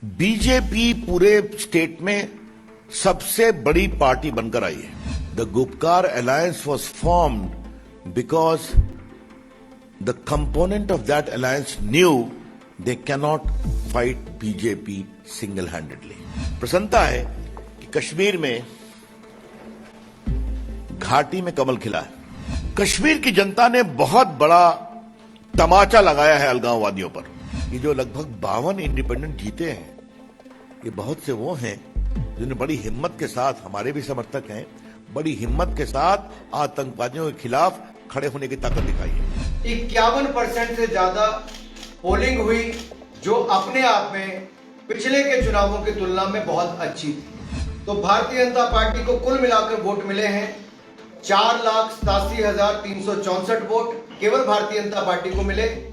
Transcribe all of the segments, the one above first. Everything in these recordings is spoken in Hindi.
बीजेपी पूरे स्टेट में सबसे बड़ी पार्टी बनकर आई है। The Gupkar alliance was formed because the component of that alliance new they cannot fight BJP single handedly. प्रसन्नता है कि कश्मीर में घाटी में कमल खिला है। कश्मीर की जनता ने बहुत बड़ा तमाचा लगाया है अलगाववादियों पर। ये जो लगभग 52 इंडिपेंडेंट जीते हैं, ये बहुत से वो हैं जिन्होंने बड़ी हिम्मत के साथ, हमारे भी समर्थक हैं, बड़ी हिम्मत के साथ आतंकवादियों के खिलाफ खड़े होने की ताकत दिखाई है। 51% से ज्यादा पोलिंग हुई, जो अपने आप में पिछले के चुनावों की तुलना में बहुत अच्छी थी। तो भारतीय जनता पार्टी को कुल मिलाकर वोट मिले हैं 4,87,364 वोट केवल भारतीय जनता पार्टी को मिले,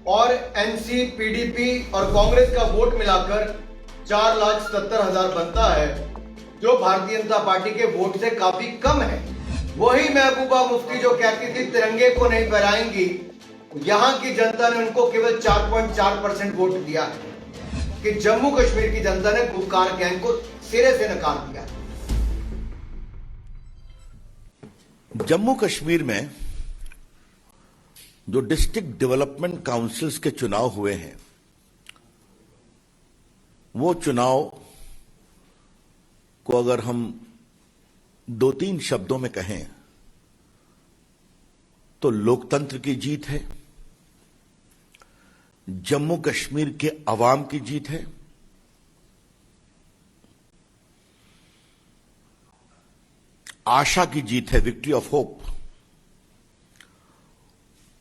और एनसी, पीडीपी और कांग्रेस का वोट मिलाकर 4,77,000 बनता है, जो भारतीय जनता पार्टी के वोट से काफी कम है। वही महबूबा मुफ्ती जो कहती थी तिरंगे को नहीं फहराएंगी, यहां की जनता ने उनको केवल 4.4% वोट दिया है कि जम्मू कश्मीर की जनता ने गुपकार गैंग को सिरे से नकार दिया। जम्मू कश्मीर में जो डिस्ट्रिक्ट डेवलपमेंट काउंसिल्स के चुनाव हुए हैं, वो चुनाव को अगर हम 2-3 शब्दों में कहें तो लोकतंत्र की जीत है, जम्मू कश्मीर के अवाम की जीत है, आशा की जीत है, विक्ट्री ऑफ होप।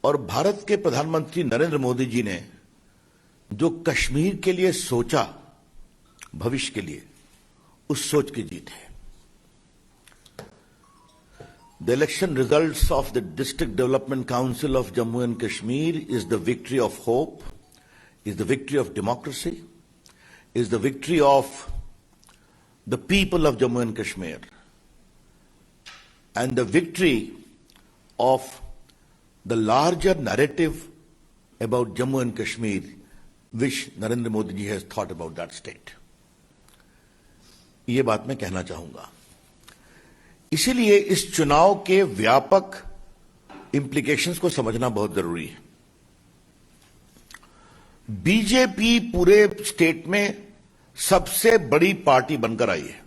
और भारत के प्रधानमंत्री नरेंद्र मोदी जी ने जो कश्मीर के लिए सोचा, भविष्य के लिए, उस सोच की जीत है। The election results of the District Development Council of Jammu and Kashmir is the victory of hope, is the victory of democracy, is the victory of the people of Jammu and Kashmir, and the victory of the larger narrative about Jammu and Kashmir, which Narendra Modi ji has thought about that state. ये बात मैं कहना चाहूंगा। इसीलिए इस चुनाव के व्यापक इंप्लीकेशंस को समझना बहुत जरूरी है। बीजेपी पूरे स्टेट में सबसे बड़ी पार्टी बनकर आई है।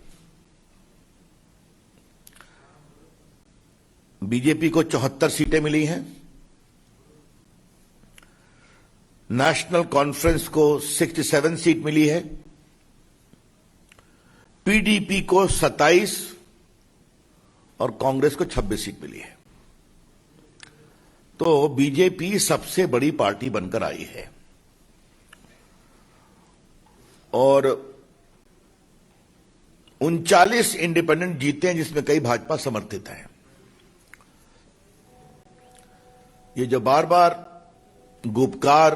बीजेपी को 74 सीटें मिली हैं, नेशनल कॉन्फ्रेंस को 67 सीट मिली है, पीडीपी को 27 और कांग्रेस को 26 सीट मिली है। तो बीजेपी सबसे बड़ी पार्टी बनकर आई है। और 39 इंडिपेंडेंट जीते हैं, जिसमें कई भाजपा समर्थित हैं। ये जो बार बार गुपकार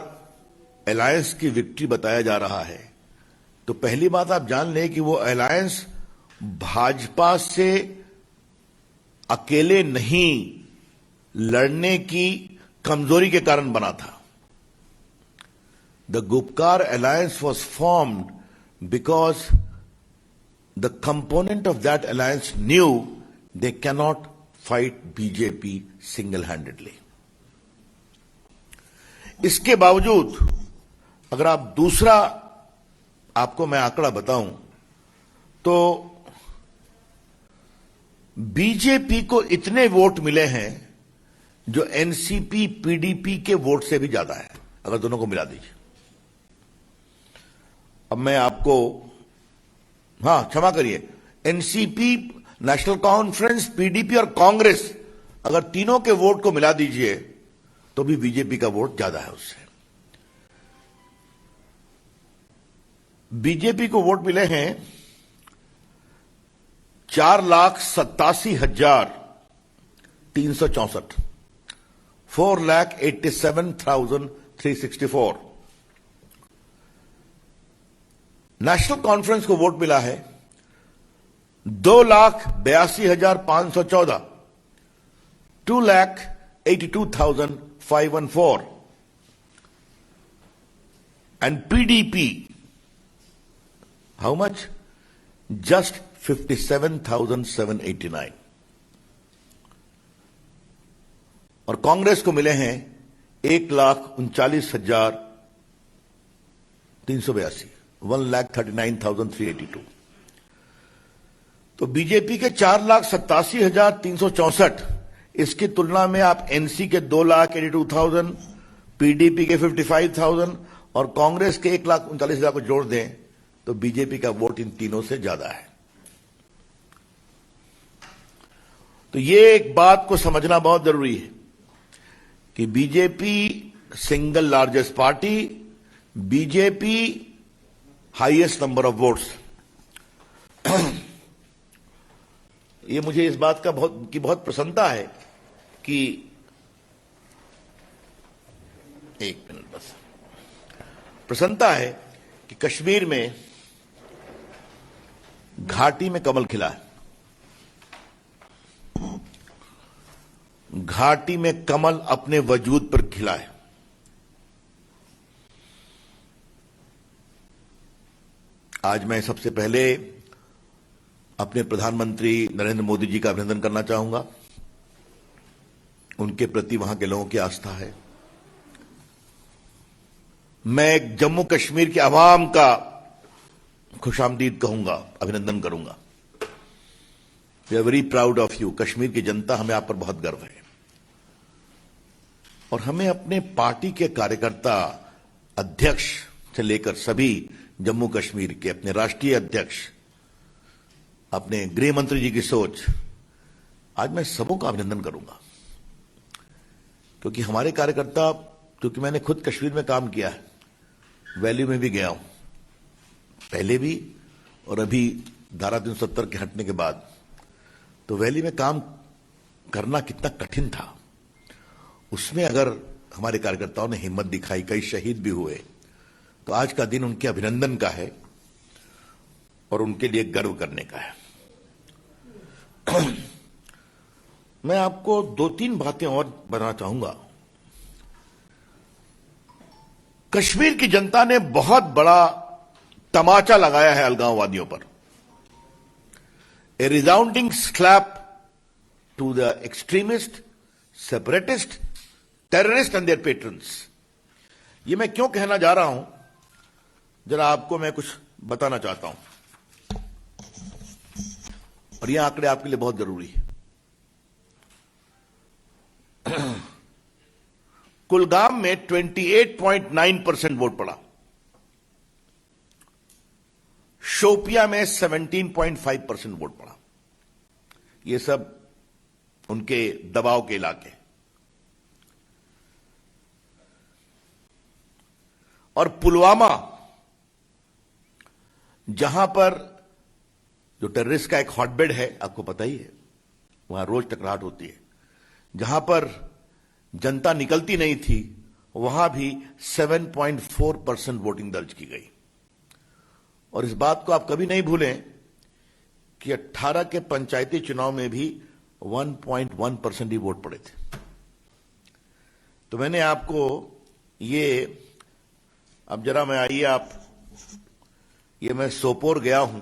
अलायंस की विक्ट्री बताया जा रहा है, तो पहली बात आप जान लें कि वो अलायंस भाजपा से अकेले नहीं लड़ने की कमजोरी के कारण बना था। The Gupkar alliance was formed because the component of that alliance new they cannot fight BJP single handedly. इसके बावजूद अगर आप दूसरा आपको मैं आंकड़ा बताऊं तो बीजेपी को इतने वोट मिले हैं जो एनसीपी, पीडीपी के वोट से भी ज्यादा है, अगर दोनों को मिला दीजिए। अब मैं आपको, क्षमा करिए, एनसीपी, नेशनल कॉन्फ्रेंस, पीडीपी और कांग्रेस, अगर तीनों के वोट को मिला दीजिए तो भी बीजेपी का वोट ज्यादा है उससे। बीजेपी को वोट मिले हैं 4,87,364, 4,87,364। नेशनल कॉन्फ्रेंस को वोट मिला है 2,82,514, 2,82,514, and PDP how much? Just 57,789। और कांग्रेस को मिले हैं 1,39,382, 1,39,382। तो बीजेपी के 4,87,364, इसकी तुलना में आप एनसी के 2,82,000, पीडीपी के 55,000 और कांग्रेस के 1,39,000 को जोड़ दें तो बीजेपी का वोट इन तीनों से ज्यादा है। तो ये एक बात को समझना बहुत जरूरी है कि BJP single largest party, BJP highest number of votes. ये मुझे इस बात का बहुत प्रसन्नता है कि एक मिनट बस, प्रसन्नता है कि कश्मीर में घाटी में कमल खिला है। घाटी में कमल अपने वजूद पर खिला है। आज मैं सबसे पहले अपने प्रधानमंत्री नरेंद्र मोदी जी का अभिनंदन करना चाहूंगा। उनके प्रति वहां के लोगों की आस्था है। मैं जम्मू कश्मीर के अवाम का खुशामदीद कहूंगा, अभिनंदन करूंगा। We are very proud of you. Kashmir की जनता, हमें आप पर बहुत गर्व है। और हमें अपने पार्टी के कार्यकर्ता, अध्यक्ष से लेकर सभी जम्मू कश्मीर के, अपने राष्ट्रीय अध्यक्ष, अपने गृह मंत्री जी की सोच, आज मैं सबों का अभिनंदन करूंगा। क्योंकि हमारे कार्यकर्ता, क्योंकि मैंने खुद कश्मीर में काम किया है, वैली में भी गया हूं, पहले भी और अभी धारा 370 के हटने के बाद। तो वैली में काम करना कितना कठिन था, उसमें अगर हमारे कार्यकर्ताओं ने हिम्मत दिखाई, कई शहीद भी हुए, तो आज का दिन उनके अभिनंदन का है और उनके लिए गर्व करने का है। मैं आपको 2-3 बातें और बताना चाहूंगा। कश्मीर की जनता ने बहुत बड़ा तमाचा लगाया है अलगाववादियों पर। A resounding slap to the extremist, separatist, terrorist and their patrons. ये मैं क्यों कहना जा रहा हूं, जरा आपको मैं कुछ बताना चाहता हूं, और ये आंकड़े आपके लिए बहुत जरूरी है। कुलगाम में 28.9% वोट पड़ा, शोपिया में 17.5% वोट पड़ा। ये सब उनके दबाव के इलाके। और पुलवामा, जहां पर जो टेररिस्ट का एक हॉटबेड है, आपको पता ही है, वहां रोज टकराहट होती है, जहां पर जनता निकलती नहीं थी, वहां भी 7.4% वोटिंग दर्ज की गई। और इस बात को आप कभी नहीं भूलें कि 18 के पंचायती चुनाव में भी 1.1% ही वोट पड़े थे। तो मैंने आपको ये, अब जरा मैं आइए आप, ये मैं सोपोर गया हूं,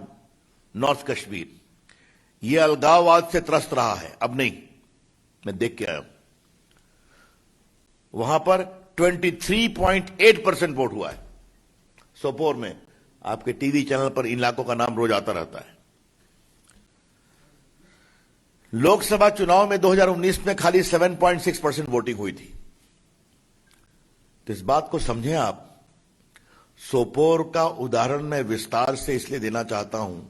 नॉर्थ कश्मीर। ये अलगाववाद से त्रस्त रहा है, अब नहीं, मैं देख के आया हूं। वहां पर 23.8% वोट हुआ है सोपोर में। आपके टीवी चैनल पर इन इलाकों का नाम रोज आता रहता है। लोकसभा चुनाव में 2019 में खाली 7.6% वोटिंग हुई थी। तो इस बात को समझें आप। सोपोर का उदाहरण मैं विस्तार से इसलिए देना चाहता हूं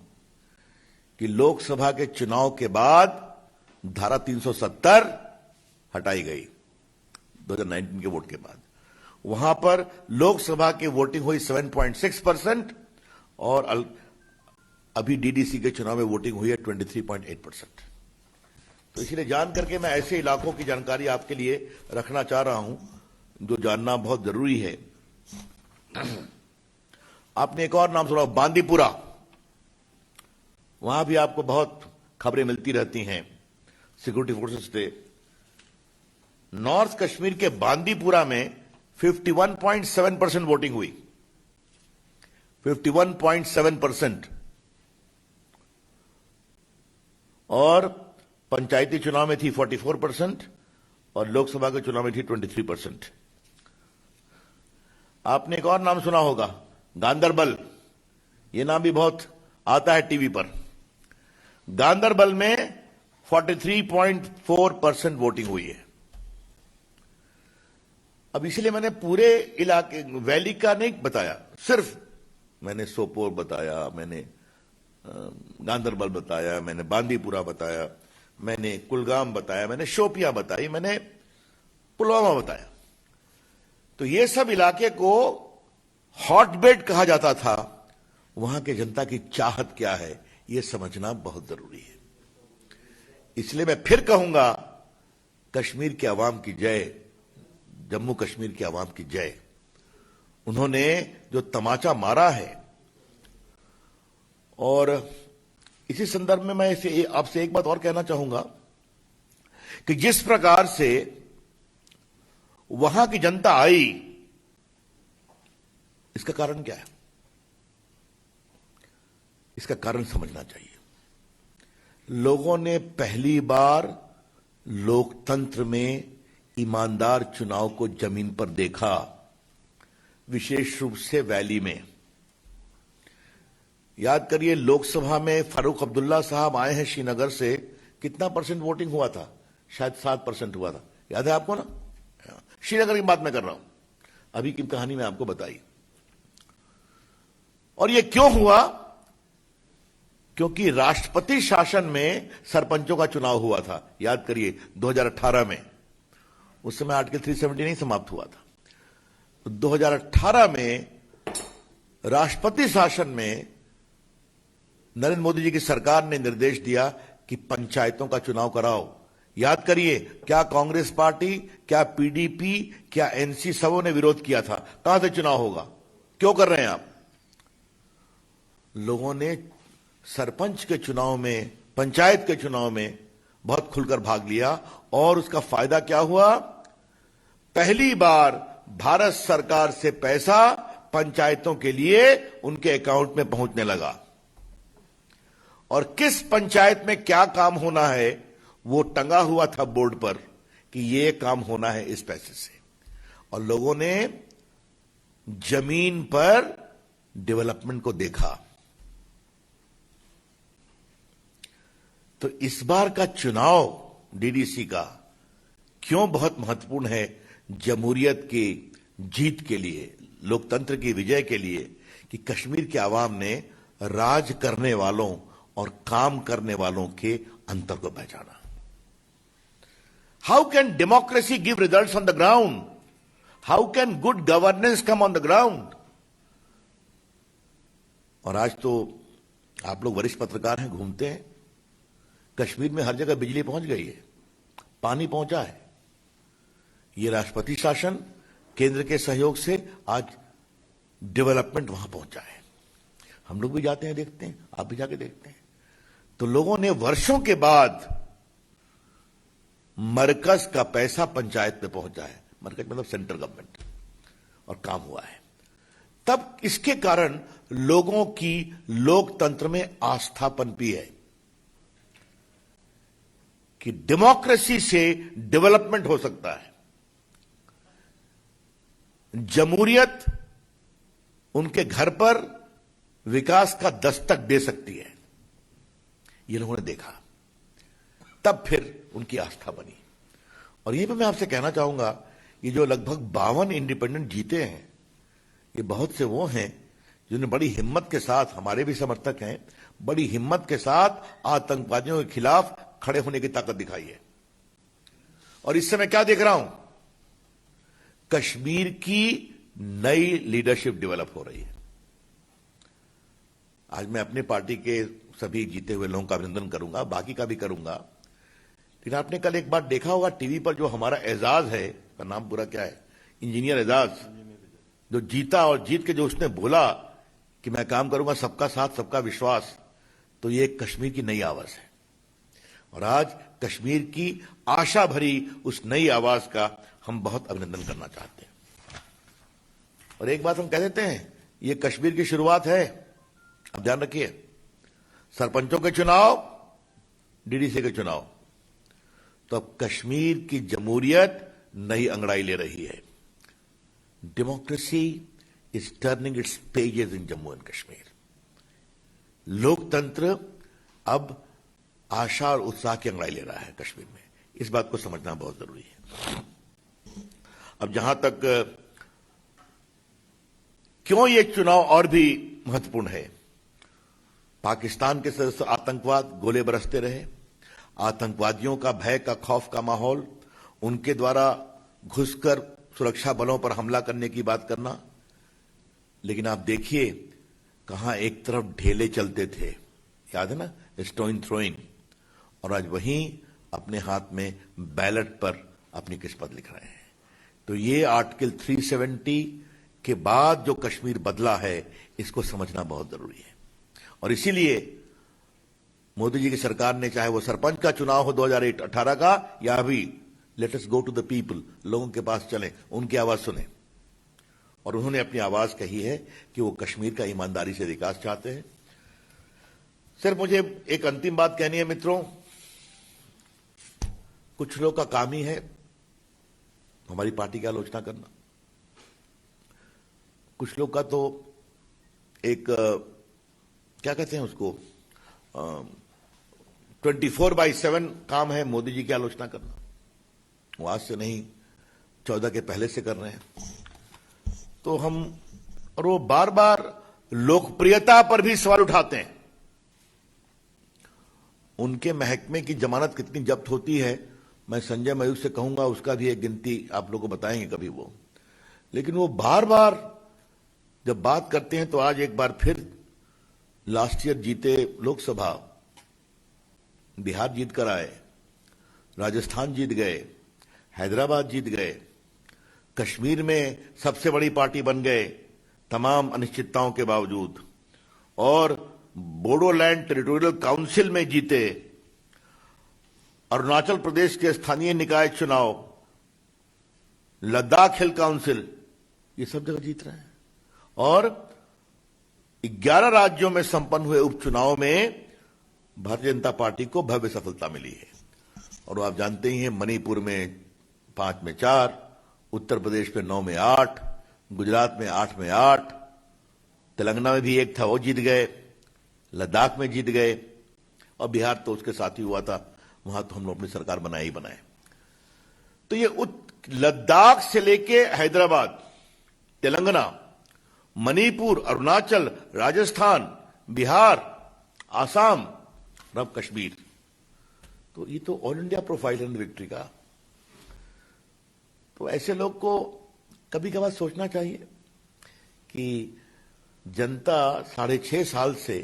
कि लोकसभा के चुनाव के बाद धारा 370 हटाई गई 2019 के वोट के बाद। वहां पर लोकसभा की वोटिंग हुई 7.6% और अभी डीडीसी के चुनाव में वोटिंग हुई है 23.8%। तो इसलिए जान करके मैं ऐसे इलाकों की जानकारी आपके लिए रखना चाह रहा हूं जो जानना बहुत जरूरी है। आपने एक और नाम सुना, बांदीपुरा। वहां भी आपको बहुत खबरें मिलती रहती हैं सिक्योरिटी फोर्सेस से। नॉर्थ कश्मीर के बांदीपुरा में 51.7% वोटिंग हुई, 51.7%, और पंचायती चुनाव में थी 44% और लोकसभा के चुनाव में थी 23%। आपने एक और नाम सुना होगा, गांदरबल। यह नाम भी बहुत आता है टीवी पर। गांदरबल में 43.4% वोटिंग हुई है। अब इसलिए मैंने पूरे इलाके वैली का नहीं बताया, सिर्फ मैंने सोपोर बताया, मैंने गांदरबल बताया, मैंने बांदीपुरा बताया, मैंने कुलगाम बताया, मैंने शोपियां बताई, मैंने पुलवामा बताया। तो ये सब इलाके को हॉटबेड कहा जाता था। वहां के जनता की चाहत क्या है, यह समझना बहुत जरूरी है। इसलिए मैं फिर कहूंगा, कश्मीर के अवाम की जय, जम्मू कश्मीर के अवाम की जय। उन्होंने जो तमाचा मारा है, और इसी संदर्भ में मैं आपसे एक बात और कहना चाहूंगा कि जिस प्रकार से वहां की जनता आई, इसका कारण क्या है? इसका कारण समझना चाहिए। लोगों ने पहली बार लोकतंत्र में ईमानदार चुनाव को जमीन पर देखा, विशेष रूप से वैली में। याद करिए, लोकसभा में फारूक अब्दुल्ला साहब आए हैं श्रीनगर से, कितना परसेंट वोटिंग हुआ था? शायद 7% हुआ था। याद है आपको ना? श्रीनगर की बात मैं कर रहा हूं, अभी की कहानी मैं आपको बताई। और यह क्यों हुआ? क्योंकि राष्ट्रपति शासन में सरपंचों का चुनाव हुआ था। याद करिए 2018 में, उस समय आर्टिकल 370 नहीं समाप्त हुआ था। 2018 में राष्ट्रपति शासन में नरेंद्र मोदी जी की सरकार ने निर्देश दिया कि पंचायतों का चुनाव कराओ। याद करिए, क्या कांग्रेस पार्टी, क्या पीडीपी, क्या एनसी, सबों ने विरोध किया था। कहां से चुनाव होगा? क्यों कर रहे हैं आप? लोगों ने सरपंच के चुनाव में, पंचायत के चुनाव में बहुत खुलकर भाग लिया, और उसका फायदा क्या हुआ? पहली बार भारत सरकार से पैसा पंचायतों के लिए उनके अकाउंट में पहुंचने लगा। और किस पंचायत में क्या काम होना है, वो टंगा हुआ था बोर्ड पर कि ये काम होना है इस पैसे से। और लोगों ने जमीन पर डेवलपमेंट को देखा। तो इस बार का चुनाव डीडीसी का क्यों बहुत महत्वपूर्ण है? जमहूरियत की जीत के लिए, लोकतंत्र की विजय के लिए, कि कश्मीर के आवाम ने राज करने वालों और काम करने वालों के अंतर को पहचाना। How can democracy give results on the ground? How can good governance come on the ground? और आज तो आप लोग वरिष्ठ पत्रकार हैं, घूमते हैं, कश्मीर में हर जगह बिजली पहुंच गई है, पानी पहुंचा है। ये राष्ट्रपति शासन, केंद्र के सहयोग से आज डेवलपमेंट वहां पहुंचा है। हम लोग भी जाते हैं, देखते हैं, आप भी जाके देखते हैं। तो लोगों ने वर्षों के बाद मरकज का पैसा पंचायत में पहुंचा है। मरकज मतलब सेंट्रल गवर्नमेंट, और काम हुआ है। तब इसके कारण लोगों की लोकतंत्र में आस्था पनपी है कि डेमोक्रेसी से डेवलपमेंट हो सकता है। जमहूरियत उनके घर पर विकास का दस्तक दे सकती है। ये लोगों ने देखा, तब फिर उनकी आस्था बनी। और ये भी मैं आपसे कहना चाहूंगा, ये जो लगभग 52 इंडिपेंडेंट जीते हैं, ये बहुत से वो हैं जिन्होंने बड़ी हिम्मत के साथ, हमारे भी समर्थक हैं, बड़ी हिम्मत के साथ आतंकवादियों के खिलाफ खड़े होने की ताकत दिखाई है। और इस समय क्या देख रहा हूं? कश्मीर की नई लीडरशिप डेवलप हो रही है। आज मैं अपने पार्टी के सभी जीते हुए लोगों का अभिनंदन करूंगा, बाकी का भी करूंगा। लेकिन आपने कल एक बात देखा होगा टीवी पर, जो हमारा एजाज है, का नाम पूरा क्या है, इंजीनियर एजाज, जो जीता और जीत के जो उसने बोला कि मैं काम करूंगा सबका साथ सबका विश्वास, तो ये कश्मीर की नई आवाज है। और आज कश्मीर की आशा भरी उस नई आवाज का हम बहुत अभिनंदन करना चाहते हैं। और एक बात हम कह देते हैं, ये कश्मीर की शुरुआत है, अब ध्यान रखिए। सरपंचों के चुनाव, डीडीसी के चुनाव, तो अब कश्मीर की जमहूरियत नई अंगड़ाई ले रही है। Democracy is turning it's pages in Jammu and Kashmir. लोकतंत्र अब आशा और उत्साह की अंगड़ाई ले रहा है कश्मीर में। इस बात को समझना बहुत जरूरी है। अब जहां तक क्यों ये चुनाव और भी महत्वपूर्ण है, पाकिस्तान के सदस्य आतंकवाद, गोले बरसते रहे, आतंकवादियों का भय का, खौफ का माहौल, उनके द्वारा घुसकर सुरक्षा बलों पर हमला करने की बात करना। लेकिन आप देखिए कहां एक तरफ ढेले चलते थे, याद है ना, स्टोन थ्रोइंग, और आज वहीं अपने हाथ में बैलेट पर अपनी किस्मत लिख रहे हैं। तो ये आर्टिकल 370 के बाद जो कश्मीर बदला है, इसको समझना बहुत जरूरी है। और इसीलिए मोदी जी की सरकार ने, चाहे वो सरपंच का चुनाव हो 2018 का, या अभी let us go to the people, लोगों के पास चलें, उनकी आवाज सुने। और उन्होंने अपनी आवाज कही है कि वो कश्मीर का ईमानदारी से विकास चाहते हैं। सिर्फ मुझे एक अंतिम बात कहनी है मित्रों, कुछ लोग का काम ही है हमारी पार्टी की आलोचना करना। कुछ लोग का तो एक क्या कहते हैं उसको, 24/7 काम है मोदी जी की आलोचना करना। वो आज से नहीं, 14 के पहले से कर रहे हैं। तो हम, और वो बार बार लोकप्रियता पर भी सवाल उठाते हैं। उनके महकमे की जमानत कितनी जब्त होती है, मैं संजय मयूख से कहूंगा, उसका भी एक गिनती आप लोगों को बताएंगे कभी वो। लेकिन वो बार बार जब बात करते हैं, तो आज एक बार फिर लास्ट ईयर जीते लोकसभा, बिहार जीत कर आए, राजस्थान जीत गए, हैदराबाद जीत गए, कश्मीर में सबसे बड़ी पार्टी बन गए तमाम अनिश्चितताओं के बावजूद, और बोडोलैंड टेरिटोरियल काउंसिल में जीते, अरुणाचल प्रदेश के स्थानीय निकाय चुनाव, लद्दाख हिल काउंसिल, ये सब जगह जीत रहे हैं। और 11 राज्यों में संपन्न हुए उपचुनाव में भारतीय जनता पार्टी को भव्य सफलता मिली है। और आप जानते ही हैं, मणिपुर में 5 में 4, उत्तर प्रदेश में 9 में 8, गुजरात में 8 में 8, तेलंगाना में भी एक था, वो जीत गए, लद्दाख में जीत गए, और बिहार तो उसके साथ ही हुआ था, वहां तो हम लोग अपनी सरकार बनाए ही बनाए। तो ये लद्दाख से लेके हैदराबाद, तेलंगाना, मणिपुर, अरुणाचल, राजस्थान, बिहार, आसाम, और अब कश्मीर, तो ये तो ऑल इंडिया प्रोफाइल है विक्ट्री का। तो ऐसे लोग को कभी कभार सोचना चाहिए कि जनता 6.5 साल से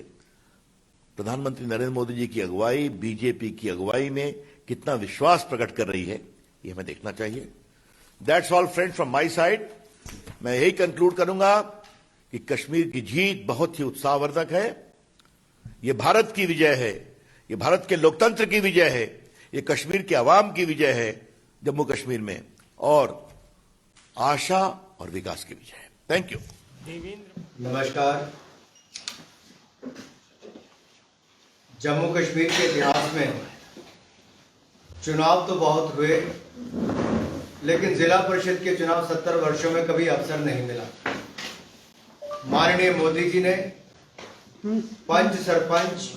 प्रधानमंत्री नरेंद्र मोदी जी की अगुवाई, बीजेपी की अगुवाई में कितना विश्वास प्रकट कर रही है, ये हमें देखना चाहिए। That's all friends from my side. मैं यही कंक्लूड करूंगा कि कश्मीर की जीत बहुत ही उत्साहवर्धक है। ये भारत की विजय है, ये भारत के लोकतंत्र की विजय है, ये कश्मीर के आवाम की विजय है जम्मू कश्मीर में, और आशा और विकास की विजय है। Thank you. नमस्कार। जम्मू कश्मीर के इतिहास में चुनाव तो बहुत हुए, लेकिन जिला परिषद के चुनाव 70 वर्षों में कभी अवसर नहीं मिला। माननीय मोदी जी ने पंच, सरपंच,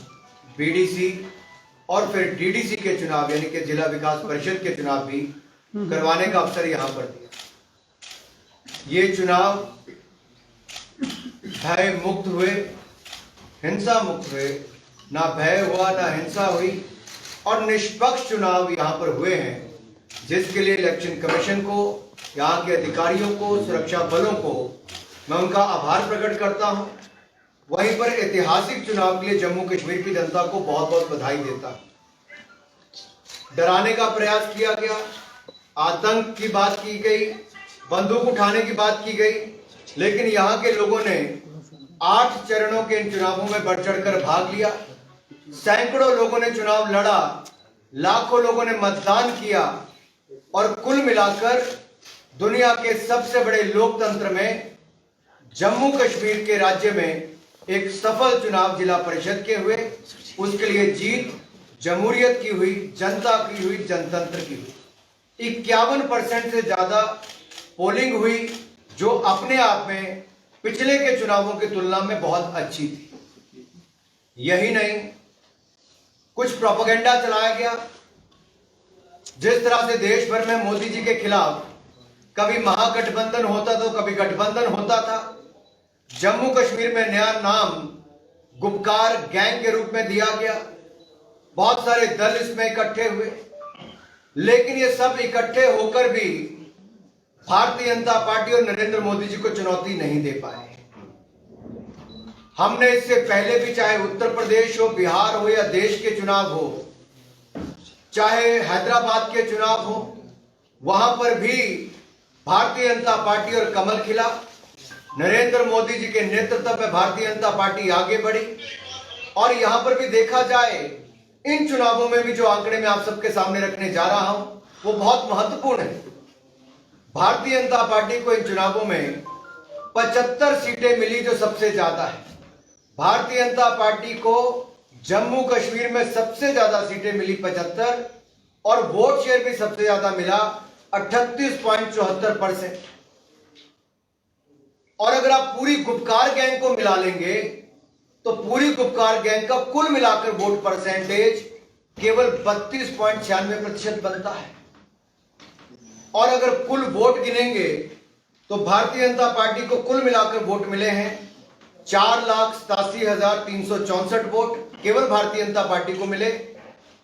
बीडीसी और फिर डीडीसी के चुनाव, यानी कि जिला विकास परिषद के चुनाव भी करवाने का अवसर यहां पर दिया। ये चुनाव भय मुक्त हुए, हिंसा मुक्त हुए, ना भय हुआ ना हिंसा हुई, और निष्पक्ष चुनाव यहां पर हुए हैं, जिसके लिए इलेक्शन कमीशन को, यहां के अधिकारियों को, सुरक्षा बलों को मैं उनका आभार प्रकट करता हूं। वहीं पर ऐतिहासिक चुनाव के लिए जम्मू कश्मीर की जनता को बहुत बहुत बधाई देता हूं। डराने का प्रयास किया गया, आतंक की बात की गई, बंदूक उठाने की बात की गई, लेकिन यहां के लोगों ने 8 चरणों के इन चुनावों में बढ़ चढ़कर भाग लिया। सैकड़ों लोगों ने चुनाव लड़ा, लाखों लोगों ने मतदान किया, और कुल मिलाकर दुनिया के सबसे बड़े लोकतंत्र में जम्मू कश्मीर के राज्य में एक सफल चुनाव जिला परिषद के हुए, उसके लिए जीत जमहूरियत की हुई, जनता की हुई, जनतंत्र की हुई। 51% से ज्यादा पोलिंग हुई, जो अपने आप में पिछले के चुनावों की तुलना में बहुत अच्छी थी। यही नहीं, कुछ प्रोपेगेंडा चलाया गया। जिस तरह से देश भर में मोदी जी के खिलाफ कभी महागठबंधन होता तो कभी गठबंधन होता था। जम्मू कश्मीर में नया नाम गुपकार गैंग के रूप में दिया गया। बहुत सारे दल इसमें इकट्ठे हुए, लेकिन ये सब इकट्ठे होकर भी भारतीय जनता पार्टी और नरेंद्र मोदी जी को चुनौती नहीं दे पाए। हमने इससे पहले भी, चाहे उत्तर प्रदेश हो, बिहार हो या देश के चुनाव हो, चाहे हैदराबाद के चुनाव हो, वहां पर भी भारतीय जनता पार्टी और कमल खिला। नरेंद्र मोदी जी के नेतृत्व में भारतीय जनता पार्टी आगे बढ़ी। और यहां पर भी देखा जाए, इन चुनावों में भी जो आंकड़े मैं आप सबके सामने रखने जा रहा हूं वो बहुत महत्वपूर्ण है। भारतीय जनता पार्टी को इन चुनावों में 75 सीटें मिली, जो सबसे ज्यादा है। भारतीय जनता पार्टी को जम्मू कश्मीर में सबसे ज्यादा सीटें मिली 75, और वोट शेयर भी सबसे ज्यादा मिला 38.74%। और अगर आप पूरी गुपकार गैंग को मिला लेंगे तो पूरी गुपकार गैंग का कुल मिलाकर वोट परसेंटेज केवल 32.96% बनता है। और अगर कुल वोट गिनेंगे तो भारतीय जनता पार्टी को कुल मिलाकर वोट मिले हैं 4,87,364 वोट केवल भारतीय जनता पार्टी को मिले।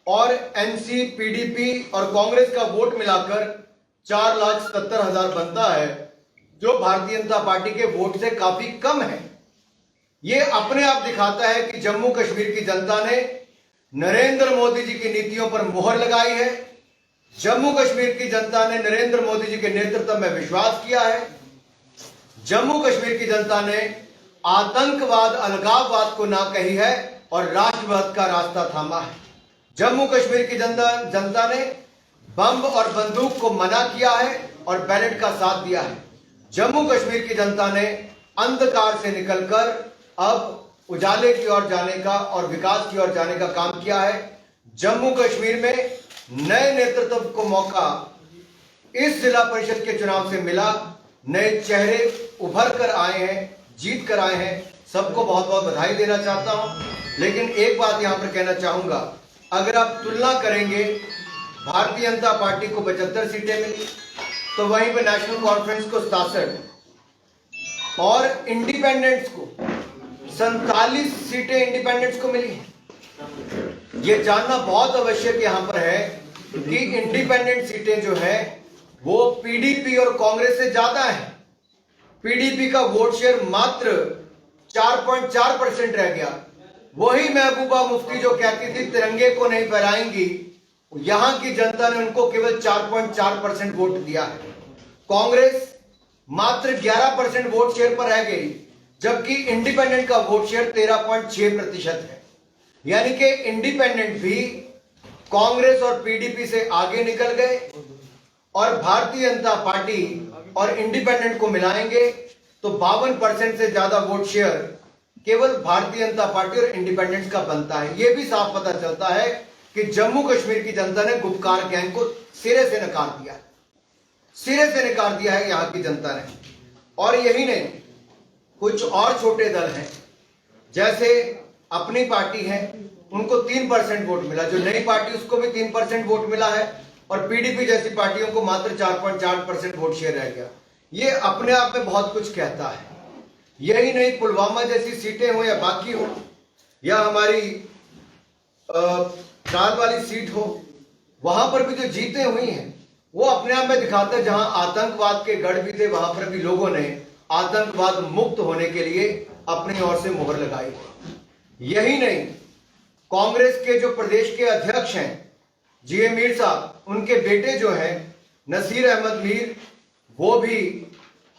और एनसी, पीडीपी और कांग्रेस का वोट मिलाकर 4,77,000 बनता है, जो भारतीय जनता पार्टी के वोट से काफी कम है। ये अपने आप दिखाता है कि जम्मू कश्मीर की जनता ने नरेंद्र मोदी जी की नीतियों पर मुहर लगाई है। जम्मू कश्मीर की जनता ने नरेंद्र मोदी जी के नेतृत्व में विश्वास किया है। जम्मू कश्मीर की जनता ने आतंकवाद, अलगाववाद को ना कही है और राष्ट्रवाद का रास्ता थामा है। जम्मू कश्मीर की जनता ने बम और बंदूक को मना किया है और बैलेट का साथ दिया है। जम्मू कश्मीर की जनता ने अंधकार से निकलकर अब उजाले की ओर जाने का और विकास की ओर जाने का काम किया है। जम्मू कश्मीर में नए नेतृत्व को मौका इस जिला परिषद के चुनाव से मिला। नए चेहरे उभर कर आए हैं, जीत कर आए हैं। सबको बहुत बहुत बधाई देना चाहता हूं। लेकिन एक बात यहां पर कहना चाहूंगा, अगर आप तुलना करेंगे, भारतीय जनता पार्टी को 75 सीटें मिली, तो वहीं पर नेशनल कॉन्फ्रेंस को 67 और इंडिपेंडेंट्स को 47 सीटें इंडिपेंडेंट्स को मिली। यह जानना बहुत आवश्यक यहां पर है कि इंडिपेंडेंट सीटें जो है वो पीडीपी और कांग्रेस से ज्यादा है। पीडीपी का वोट शेयर मात्र 4.4% रह गया। वही महबूबा मुफ्ती जो कहती थी तिरंगे को नहीं फहराएंगी, यहां की जनता ने उनको केवल 4.4% वोट दिया है। कांग्रेस मात्र 11% वोट शेयर पर रह गई, जबकि इंडिपेंडेंट का वोट शेयर 13.6% है। यानी कि इंडिपेंडेंट भी कांग्रेस और पीडीपी से आगे निकल गए। और भारतीय जनता पार्टी और इंडिपेंडेंट को मिलाएंगे तो 52% से ज्यादा वोट शेयर केवल भारतीय जनता पार्टी और इंडिपेंडेंट्स का बनता है। यह भी साफ पता चलता है कि जम्मू कश्मीर की जनता ने गुपकार गैंग को सिरे से नकार दिया, सिरे से नकार दिया है यहां की जनता ने। और यही नहीं, कुछ और छोटे दल हैं, जैसे अपनी पार्टी है, उनको 3% वोट मिला। जो नई पार्टी उसको भी 3% वोट मिला है, और पीडीपी जैसी पार्टियों को मात्र 4.4% वोट शेयर रह गया। ये अपने आप में बहुत कुछ कहता है। यही नहीं, पुलवामा जैसी सीटें हो या बाकी हो, या हमारी त्राल वाली सीट हो, वहां पर भी जो जीतें हुई हैं वो अपने आप में दिखाता है, जहां आतंकवाद के गढ़ भी थे वहां पर भी लोगों ने आतंकवाद मुक्त होने के लिए अपनी ओर से मुहर लगाई। यही नहीं, कांग्रेस के जो प्रदेश के अध्यक्ष हैं जीए मीर साहब, उनके बेटे जो हैं नसीर अहमद मीर, वो भी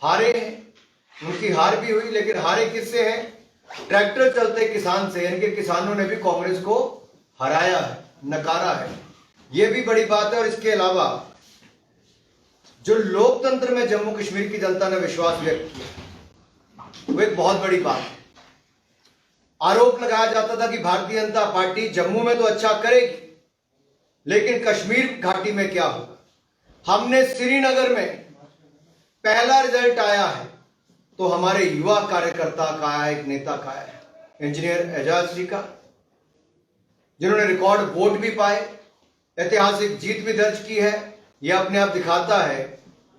हारे हैं। उनकी हार भी हुई, लेकिन हारे किससे हैं? ट्रैक्टर चलते किसान से, यानी कि किसानों ने भी कांग्रेस को हराया है, नकारा है। यह भी बड़ी बात है। और इसके अलावा जो लोकतंत्र में जम्मू कश्मीर की जनता ने विश्वास व्यक्त किया, वो एक बहुत बड़ी बात है। आरोप लगाया जाता था कि भारतीय जनता पार्टी जम्मू में तो अच्छा करेगी, लेकिन कश्मीर घाटी में क्या होगा। हमने श्रीनगर में पहला रिजल्ट आया है तो हमारे युवा कार्यकर्ता का आया, एक नेता का आया, इंजीनियर एजाज जी का, जिन्होंने रिकॉर्ड वोट भी पाए, ऐतिहासिक जीत भी दर्ज की है। यह अपने आप दिखाता है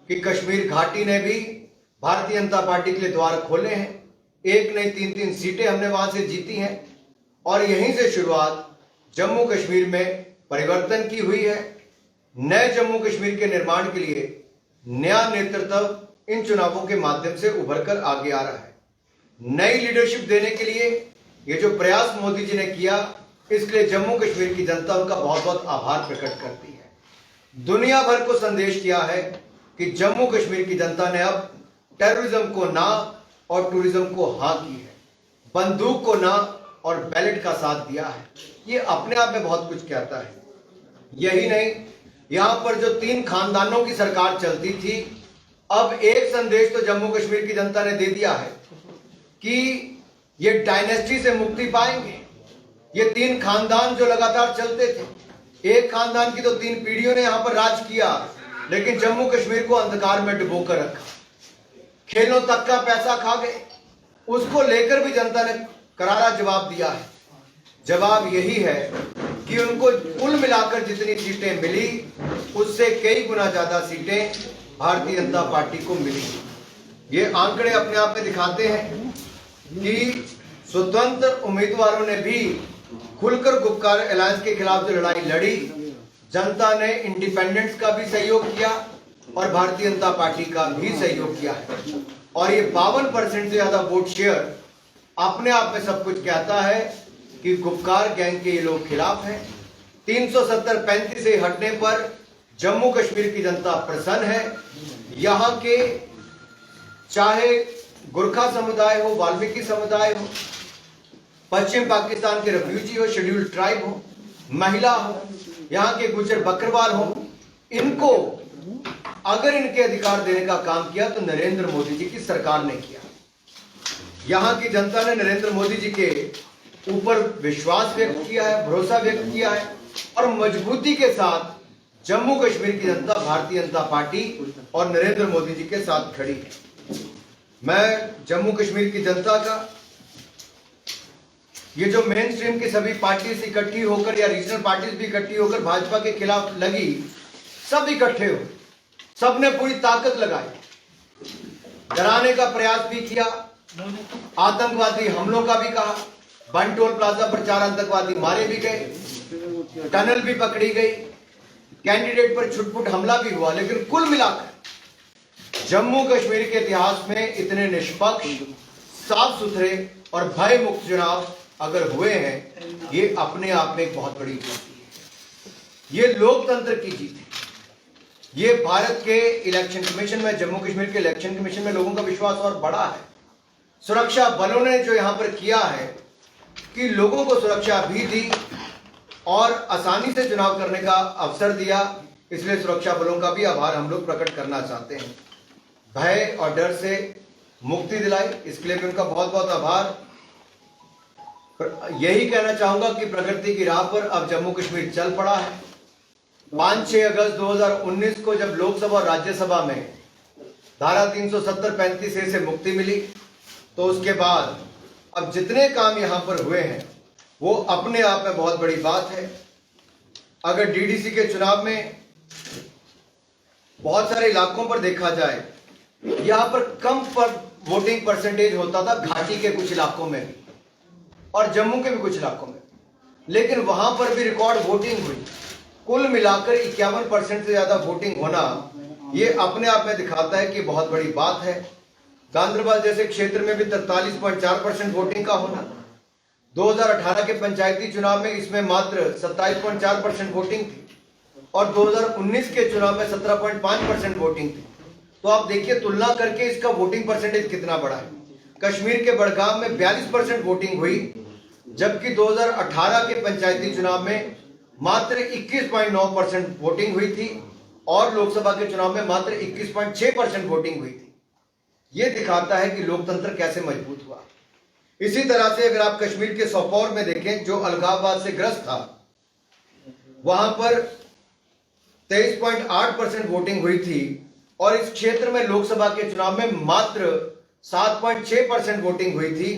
कि कश्मीर घाटी ने भी भारतीय जनता पार्टी के लिए द्वार खोले हैं। एक नहीं 3-3 सीटें हमने वहां से जीती हैं और यहीं से शुरुआत जम्मू कश्मीर में परिवर्तन की हुई है। नए जम्मू कश्मीर के निर्माण के लिए नया नेतृत्व इन चुनावों के माध्यम से उभर कर आगे आ रहा है। नई लीडरशिप देने के लिए ये जो प्रयास मोदी जी ने किया, इसके लिए जम्मू कश्मीर की जनता उनका बहुत बहुत आभार प्रकट करती है। दुनिया भर को संदेश किया है कि जम्मू कश्मीर की जनता ने अब टेररिज्म को ना और टूरिज्म को हाँ की है, बंदूक को ना और बैलेट का साथ दिया है। ये अपने आप में बहुत कुछ कहता है। यही नहीं, यहां पर जो 3 खानदानों की सरकार चलती थी, अब एक संदेश तो जम्मू कश्मीर की जनता ने दे दिया है कि ये डायनेस्टी से मुक्ति पाएंगे। ये 3 खानदान जो लगातार चलते थे, एक खानदान की तो 3 पीढ़ियों ने यहां पर राज किया, लेकिन जम्मू कश्मीर को अंधकार में डुबो कर रखा, खेलों तक का पैसा खा गए। उसको लेकर भी जनता ने करारा जवाब दिया है। जवाब यही है कि उनको कुल मिलाकर जितनी सीटें मिली, उससे कई गुना ज्यादा सीटें भारतीय जनता पार्टी को मिली। ये आंकड़े अपने आप में दिखाते हैं कि स्वतंत्र उम्मीदवारों ने भी खुलकर गुपकार अलायंस के खिलाफ जो लड़ाई लड़ी, जनता ने इंडिपेंडेंट्स का भी सहयोग किया और भारतीय जनता पार्टी का भी सहयोग किया है। और ये 52% से ज्यादा वोट शेयर अपने आप में सब कुछ कहता है कि गुपकार गैंग के ये लोग खिलाफ हैं। 370-35 से हटने पर जम्मू कश्मीर की जनता प्रसन्न है। यहाँ के चाहे गुरखा समुदाय हो, वाल्मीकि समुदाय हो, पश्चिम पाकिस्तान के रेफ्यूजी हो, शेड्यूल्ड ट्राइब हो, महिला हो, यहाँ के गुजर बकरवाल हो, इनको अगर इनके अधिकार देने का काम किया तो नरेंद्र मोदी जी की सरकार ने किया। यहाँ की जनता ने नरेंद्र मोदी जी के ऊपर विश्वास व्यक्त किया है, भरोसा व्यक्त किया है और मजबूती के साथ जम्मू कश्मीर की जनता भारतीय जनता पार्टी और नरेंद्र मोदी जी के साथ खड़ी है। मैं जम्मू कश्मीर की जनता का, ये जो मेन स्ट्रीम की सभी पार्टीज इकट्ठी होकर या रीजनल पार्टीज भी इकट्ठी होकर भाजपा के खिलाफ लगी, सब इकट्ठे हो, सबने पूरी ताकत लगाई, डराने का प्रयास भी किया, आतंकवादी हमलों का भी कहा, बंटोल प्लाजा पर 4 आतंकवादी मारे भी गए, टनल भी पकड़ी गई, कैंडिडेट पर छुटपुट हमला भी हुआ। लेकिन कुल मिलाकर जम्मू कश्मीर के इतिहास में इतने निष्पक्ष, साफ सुथरे और भय मुक्त चुनाव अगर हुए हैं, ये अपने आप में एक बहुत बड़ी उपलब्धि है। ये लोकतंत्र की जीत है। ये भारत के इलेक्शन कमीशन में, जम्मू कश्मीर के इलेक्शन कमीशन में लोगों का विश्वास और बढ़ा है। सुरक्षा बलों ने जो यहां पर किया है कि लोगों को सुरक्षा भी दी और आसानी से चुनाव करने का अवसर दिया, इसलिए सुरक्षा बलों का भी आभार हम लोग प्रकट करना चाहते हैं। भय और डर से मुक्ति दिलाई, इसके लिए भी उनका बहुत बहुत आभार। यही कहना चाहूंगा कि प्रगति की राह पर अब जम्मू कश्मीर चल पड़ा है। 5-6 अगस्त 2019 को जब लोकसभा और राज्यसभा में धारा 370-35 से मुक्ति मिली, तो उसके बाद अब जितने काम यहां पर हुए हैं वो अपने आप में बहुत बड़ी बात है। अगर डीडीसी के चुनाव में बहुत सारे इलाकों पर देखा जाए, यहां पर कम पर वोटिंग परसेंटेज होता था घाटी के कुछ इलाकों में भी और जम्मू के भी कुछ इलाकों में, लेकिन वहां पर भी रिकॉर्ड वोटिंग हुई। कुल मिलाकर 51% से ज्यादा वोटिंग होना, ये अपने आप में दिखाता है कि बहुत बड़ी बात है। गांधरबल जैसे क्षेत्र में भी 43.4% वोटिंग का होना, 2018 के पंचायती चुनाव में इसमें मात्र 27.4% वोटिंग थी और 2019 के चुनाव में 17.5% वोटिंग थी। तो आप देखिए, तुलना करके इसका वोटिंग परसेंटेज कितना बड़ा है। कश्मीर के बड़गाम में 42% वोटिंग हुई, जबकि 2018 के पंचायती चुनाव में मात्र 21.9% वोटिंग हुई थी और लोकसभा के चुनाव में मात्र 21.6% वोटिंग हुई थी। ये दिखाता है कि लोकतंत्र कैसे मजबूत हुआ। इसी तरह से अगर आप कश्मीर के सोपोर में देखें, जो अलगाववाद से ग्रस्त था, वहां पर 23.8% वोटिंग हुई थी और इस क्षेत्र में लोकसभा के चुनाव में मात्र 7.6% वोटिंग हुई थी।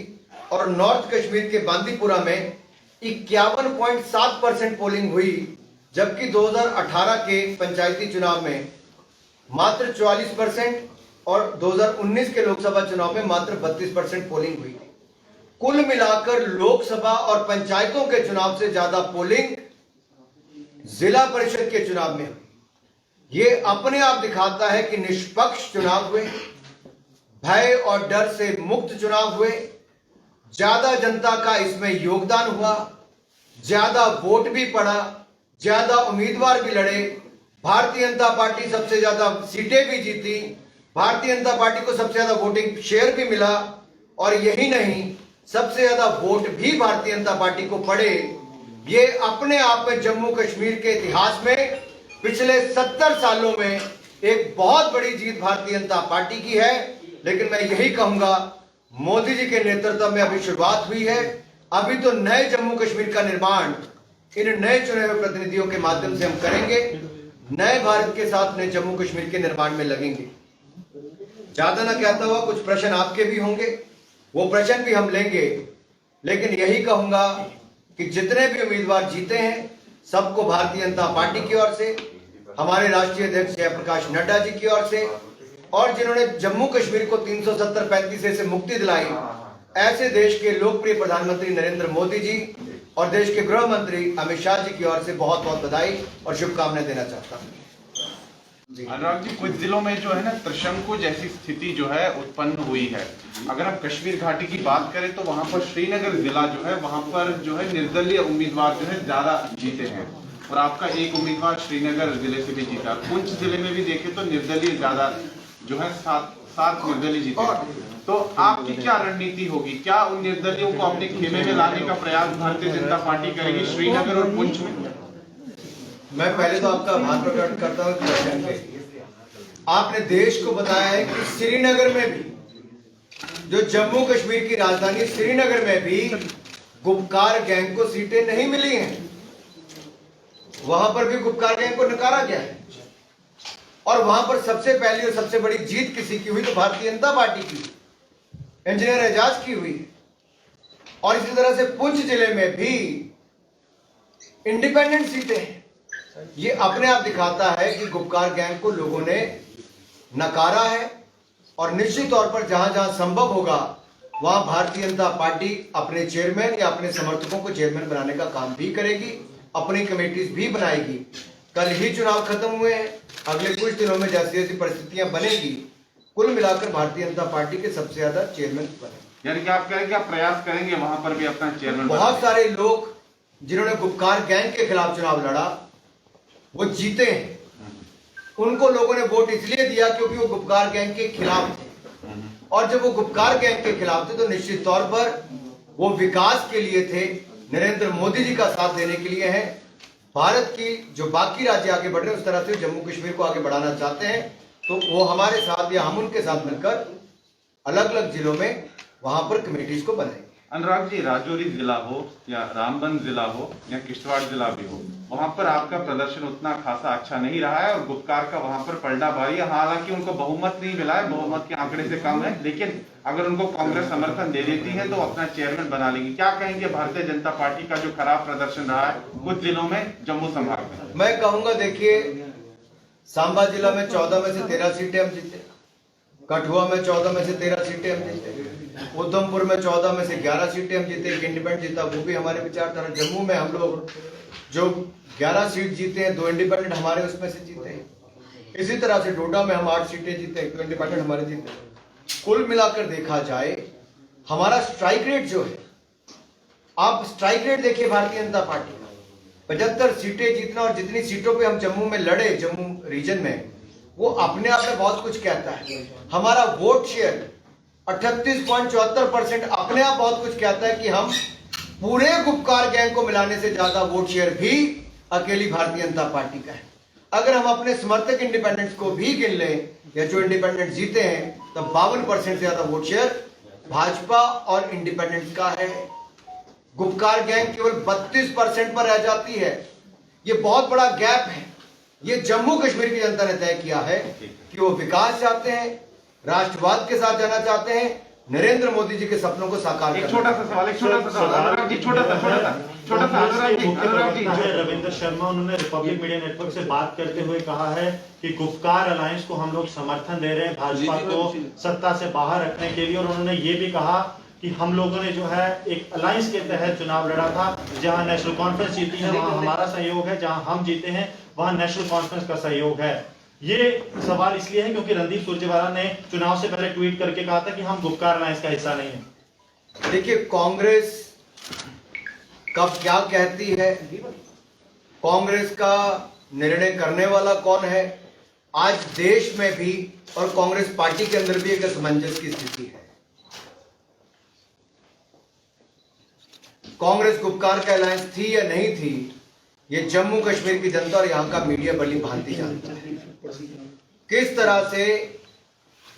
और नॉर्थ कश्मीर के बांदीपुरा में 51.7% पोलिंग हुई, जबकि 2018 के पंचायती चुनाव में मात्र 44% और 2019 के लोकसभा चुनाव में मात्र 32% पोलिंग हुई थी। कुल मिलाकर लोकसभा और पंचायतों के चुनाव से ज्यादा पोलिंग जिला परिषद के चुनाव में हुई। ये अपने आप दिखाता है कि निष्पक्ष चुनाव हुए, भय और डर से मुक्त चुनाव हुए, ज्यादा जनता का इसमें योगदान हुआ, ज्यादा वोट भी पड़ा, ज्यादा उम्मीदवार भी लड़े, भारतीय जनता पार्टी सबसे ज्यादा सीटें भी जीती, भारतीय जनता पार्टी को सबसे ज्यादा वोटिंग शेयर भी मिला, और यही नहीं, सबसे ज्यादा वोट भी भारतीय जनता पार्टी को पड़े। ये अपने आप में जम्मू कश्मीर के इतिहास में पिछले 70 सालों में एक बहुत बड़ी जीत भारतीय जनता पार्टी की है। लेकिन मैं यही कहूंगा, मोदी जी के नेतृत्व में अभी शुरुआत हुई है। अभी तो नए जम्मू कश्मीर का निर्माण इन नए चुने हुए प्रतिनिधियों के माध्यम से हम करेंगे। नए भारत के साथ नए जम्मू कश्मीर के निर्माण में लगेंगे। ज्यादा ना कहता हुआ, कुछ प्रश्न आपके भी होंगे, वो प्रश्न भी हम लेंगे। लेकिन यही कहूंगा कि जितने भी उम्मीदवार जीते हैं, सबको भारतीय जनता पार्टी की ओर से, हमारे राष्ट्रीय अध्यक्ष जयप्रकाश नड्डा जी की ओर से, और जिन्होंने जम्मू कश्मीर को 370-35 से मुक्ति दिलाई, ऐसे देश के लोकप्रिय प्रधानमंत्री नरेंद्र मोदी जी और देश के गृह मंत्री अमित शाह जी की ओर से बहुत बहुत बधाई और शुभकामनाएं देना चाहता हूं। अनुराग जी, कुछ जिलों में जो है ना त्रिशंकु जैसी स्थिति जो है उत्पन्न हुई है। अगर हम कश्मीर घाटी की बात करें तो वहां पर श्रीनगर जिला जो है, वहां पर जो है निर्दलीय उम्मीदवार जो है ज्यादा जीते हैं, और आपका एक उम्मीदवार श्रीनगर जिले से भी जीता। पुंछ जिले में भी देखें तो निर्दलीय ज्यादा जो है, सात निर्दलीय जीते। तो आपकी क्या रणनीति होगी? क्या उन निर्दलियों को अपने खेमे में लाने का प्रयास भारतीय जनता पार्टी करेगी श्रीनगर और पुंछ में? मैं पहले तो आपका आभार प्रकट करता हूं प्रश्न के। आपने देश को बताया है कि श्रीनगर में भी, जो जम्मू कश्मीर की राजधानी श्रीनगर में भी गुपकार गैंग को सीटें नहीं मिली हैं। वहां पर भी गुपकार गैंग को नकारा गया है, और वहां पर सबसे पहली और सबसे बड़ी जीत किसी की हुई तो भारतीय जनता पार्टी की, इंजीनियर एजाज की हुई। और इसी तरह से पुंछ जिले में भी इंडिपेंडेंट सीटें हैं। ये अपने आप दिखाता है कि गुपकार गैंग को लोगों ने नकारा है, और निश्चित तौर पर जहां जहां संभव होगा वहां भारतीय जनता पार्टी अपने चेयरमैन या अपने समर्थकों को चेयरमैन बनाने का काम भी करेगी, अपनी कमेटीज भी बनाएगी। कल ही चुनाव खत्म हुए हैं, अगले कुछ दिनों में जैसी जैसी परिस्थितियां बनेगी, कुल मिलाकर भारतीय जनता पार्टी के सबसे ज्यादा चेयरमैन बने। यानी कि आप कह रहे हैं कि आप प्रयास करेंगे वहां पर भी अपना चेयरमैन? बहुत सारे लोग जिन्होंने गुपकार गैंग के खिलाफ चुनाव लड़ा, वो जीते हैं। उनको लोगों ने वोट इसलिए दिया क्योंकि वो गुपकार गैंग के खिलाफ थे, और जब वो गुपकार गैंग के खिलाफ थे तो निश्चित तौर पर वो विकास के लिए थे, नरेंद्र मोदी जी का साथ देने के लिए है। भारत की जो बाकी राज्य आगे बढ़ रहे हैं, उस तरह से जम्मू कश्मीर को आगे बढ़ाना चाहते हैं, तो वो हमारे साथ या हम उनके साथ मिलकर अलग अलग जिलों में वहां पर कमेटीज को बनाएंगे। अनुराग जी, राजौरी जिला हो या रामबन जिला हो या किश्तवाड़ जिला भी हो, वहां पर आपका प्रदर्शन उतना खासा अच्छा नहीं रहा है, और गुपकार का वहां पर पलटा भारी है। हालांकि उनको बहुमत नहीं मिला है, बहुमत के आंकड़े से कम है, लेकिन अगर उनको कांग्रेस समर्थन दे देती है तो अपना चेयरमैन बना लेंगे। क्या कहेंगे भारतीय जनता पार्टी का जो खराब प्रदर्शन रहा है कुछ जिलों में जम्मू संभाग में? मैं कहूंगा, देखिए, सांबा जिला में 14 में से 13 सीटें हम जीते, कठुआ में 14 में से 13 सीटें हम जीते, उधमपुर में 14 में से 11 सीटें हम जीते, एक इंडिपेंडेंट जीता, वो भी हमारे विचारधारा। जम्मू में हम लोग जो 11 सीट जीते हैं, 2 इंडिपेंडेंट हमारे उसमें से जीते हैं। इसी तरह से डोडा में हम 8 सीटें जीते, 2 इंडिपेंडेंट हमारे जीते। कुल मिलाकर देखा जाए, हमारा स्ट्राइक रेट जो है, आप स्ट्राइक रेट देखिए भारतीय जनता पार्टी का, 75 सीटें जीतना, और जितनी सीटों पे हम जम्मू में लड़े, जम्मू रीजन में, वो अपने आप में बहुत कुछ कहता है। हमारा वोट शेयर 38.74% अपने आप बहुत कुछ कहता है कि हम पूरे गुपकार गैंग को मिलाने से ज्यादा वोट शेयर भी अकेली भारतीय जनता पार्टी का है। अगर हम अपने समर्थक इंडिपेंडेंट्स को भी गिन लें या जो इंडिपेंडेंट जीते हैं, तो 52% से ज्यादा वोट शेयर भाजपा और इंडिपेंडेंट्स का है। गुपकार गैंग केवल 32% पर रह जाती है। ये बहुत बड़ा गैप है। ये जम्मू कश्मीर की जनता ने तय किया है कि वो विकास चाहते हैं, राष्ट्रवाद के साथ जाना चाहते हैं, नरेंद्र मोदी जी के सपनों को साकार एक करना। छोटा सा सवाल अनुराग जी, छोटा सा अनुराग जी। रविंद्र शर्मा, उन्होंने रिपब्लिक मीडिया नेटवर्क से बात करते हुए कहा है कि गुपकार अलायंस को हम लोग समर्थन दे रहे हैं भाजपा को सत्ता से बाहर रखने के लिए, और उन्होंने ये भी कहा कि हम लोगों ने जो है एक अलायंस के तहत चुनाव लड़ा था, जहां नेशनल कॉन्फ्रेंस जीती है वहां हमारा सहयोग है, जहां हम जीते हैं वहां नेशनल कॉन्फ्रेंस का सहयोग है। ये सवाल इसलिए है क्योंकि रणदीप सुरजेवाला ने चुनाव से पहले ट्वीट करके कहा था कि हम गुपकार अलायंस का हिस्सा नहीं है। देखिए, कांग्रेस कब क्या कहती है, कांग्रेस का निर्णय करने वाला कौन है। आज देश में भी और कांग्रेस पार्टी के अंदर भी एक असमंजस की स्थिति है। कांग्रेस गुपकार का अलायंस थी या नहीं थी, ये जम्मू कश्मीर की जनता और यहां का मीडिया भली भांति जानता है। किस तरह से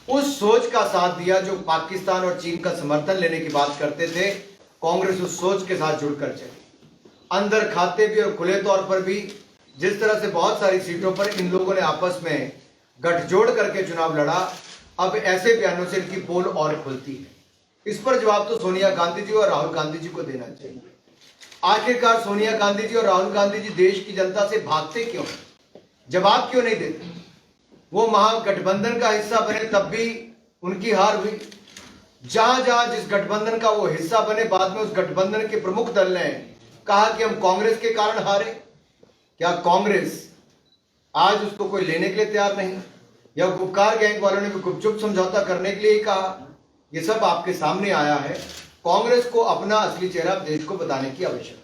उस सोच का साथ दिया जो पाकिस्तान और चीन का समर्थन लेने की बात करते थे, कांग्रेस उस सोच के साथ जुड़कर चली। अंदर खाते भी और खुले तौर पर भी जिस तरह से बहुत सारी सीटों पर इन लोगों ने आपस में गठजोड़ करके चुनाव लड़ा, अब ऐसे बयानों से इनकी पोल और खुलती है। इस पर जवाब तो सोनिया गांधी जी और राहुल गांधी जी को देना चाहिए। आखिरकार सोनिया गांधी जी और राहुल गांधी जी देश की जनता से भागते क्यों, जवाब क्यों नहीं देते। वो महागठबंधन का हिस्सा बने तब भी उनकी हार हुई। जहां जहां जिस गठबंधन का वो हिस्सा बने, बाद में उस गठबंधन के प्रमुख दल ने कहा कि हम कांग्रेस के कारण हारे। क्या कांग्रेस आज उसको कोई लेने के लिए तैयार नहीं, या गुपकार गैंग वालों ने भी गुपचुप समझौता करने के लिए ही कहा। ये सब आपके सामने आया है। कांग्रेस को अपना असली चेहरा देश को बताने की आवश्यकता है।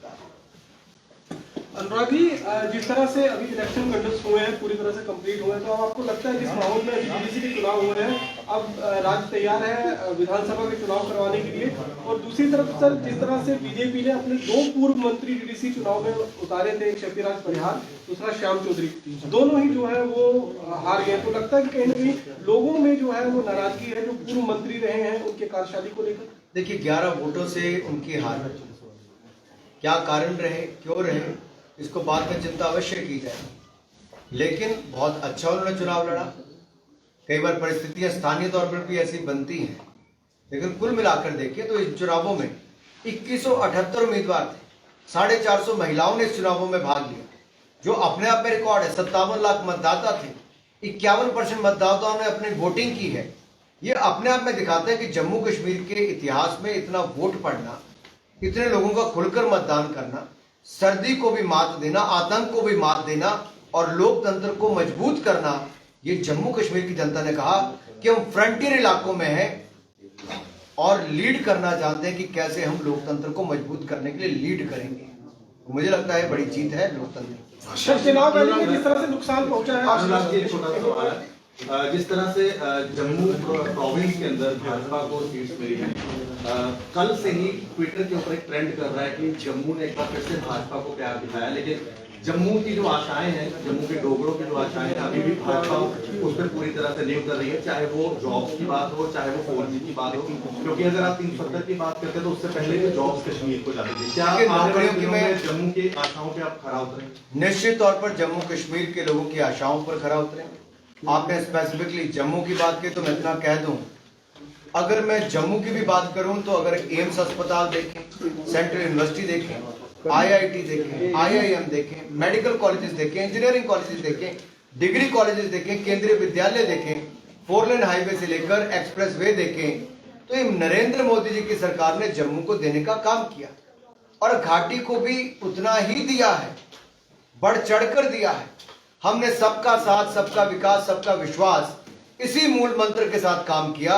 अनुराग जी, जिस तरह से अभी इलेक्शन कंडक्ट हुए हैं, पूरी तरह से कंप्लीट हुए हैं, तो अब आपको लगता है जिस माहौल में अभी डीडीसी के चुनाव हुए हैं, अब राज्य तैयार है विधानसभा के चुनाव करवाने के लिए। और दूसरी तरफ सर, जिस तरह से बीजेपी ने अपने 2 पूर्व मंत्री डीडीसी चुनाव में उतारे थे, एक शक्तिराज परिहार, दूसरा श्याम चौधरी, दोनों ही जो है वो हार गए। तो लगता है कि कहीं ना कहीं लोगों में जो है वो नाराजगी है जो पूर्व मंत्री रहे हैं उनके कार्यशैली को लेकर। देखिए, 11 वोटों से उनकी हार, क्या कारण रहे, क्यों रहे, इसको बाद में चिंता अवश्य की जाए। लेकिन बहुत अच्छा उन्होंने चुनाव लड़ा। कई बार परिस्थितियां स्थानीय तौर पर भी ऐसी बनती हैं, लेकिन कुल मिलाकर देखिए तो इस चुनावों में 2178 उम्मीदवार थे, 450 महिलाओं ने इस चुनावों में भाग लिया, जो अपने आप में रिकॉर्ड है। 57 लाख मतदाता थे, 51% मतदाताओं ने अपनी वोटिंग की है। ये अपने आप में दिखाता है कि जम्मू कश्मीर के इतिहास में इतना वोट पड़ना, इतने लोगों का खुलकर मतदान करना, सर्दी को भी मात देना, आतंक को भी मात देना और लोकतंत्र को मजबूत करना, ये जम्मू कश्मीर की जनता ने कहा कि हम फ्रंटियर इलाकों में हैं और लीड करना चाहते हैं कि कैसे हम लोकतंत्र को मजबूत करने के लिए लीड करेंगे। मुझे लगता है बड़ी जीत है लोकतंत्र। चुनाव रैली में जिस तरह से नुकसान पहुंचा है, अनुराग जी, एक छोटा सा सवाल है। जिस तरह से जम्मू प्रोविंस के अंदर भाजपा को सीट्स मिली है, कल से ही ट्विटर के ऊपर एक ट्रेंड कर रहा है कि जम्मू ने एक बार फिर से भाजपा को प्यार दिखाया, लेकिन जम्मू की जो आशाएं हैं, जम्मू के डोगरों की जो आशाएं हैं, अभी भी भाजपा उस पर पूरी तरह से नींव कर रही है, चाहे वो जॉब्स की बात हो, चाहे वो 4G की बात हो। क्योंकि अगर आप 370 की बात करते हैं तो उससे पहले भी जॉब्स कश्मीर को जाती थी। क्या आने वाले दिनों में जम्मू की आशाओं पर आप खरा उतरेंगे? निश्चित तौर पर जम्मू कश्मीर के लोगों की आशाओं पर खरा उतरेंगे। आपने स्पेसिफिकली जम्मू की बात की तो मैं इतना कह दूं, अगर मैं जम्मू की भी बात करूं तो अगर एम्स अस्पताल देखें, सेंट्रल यूनिवर्सिटी देखें, IIT देखें, IIM देखें, मेडिकल कॉलेजेस देखें, इंजीनियरिंग कॉलेजेस देखें, डिग्री कॉलेजेस देखें, केंद्रीय विद्यालय देखें, 4 लेन हाईवे से लेकर एक्सप्रेस वे देखें, तो ये नरेंद्र मोदी जी की सरकार ने जम्मू को देने का काम किया और घाटी को भी उतना ही दिया है, बढ़ चढ़कर दिया है। हमने सबका साथ, सबका विकास, सबका विश्वास, इसी मूल मंत्र के साथ काम किया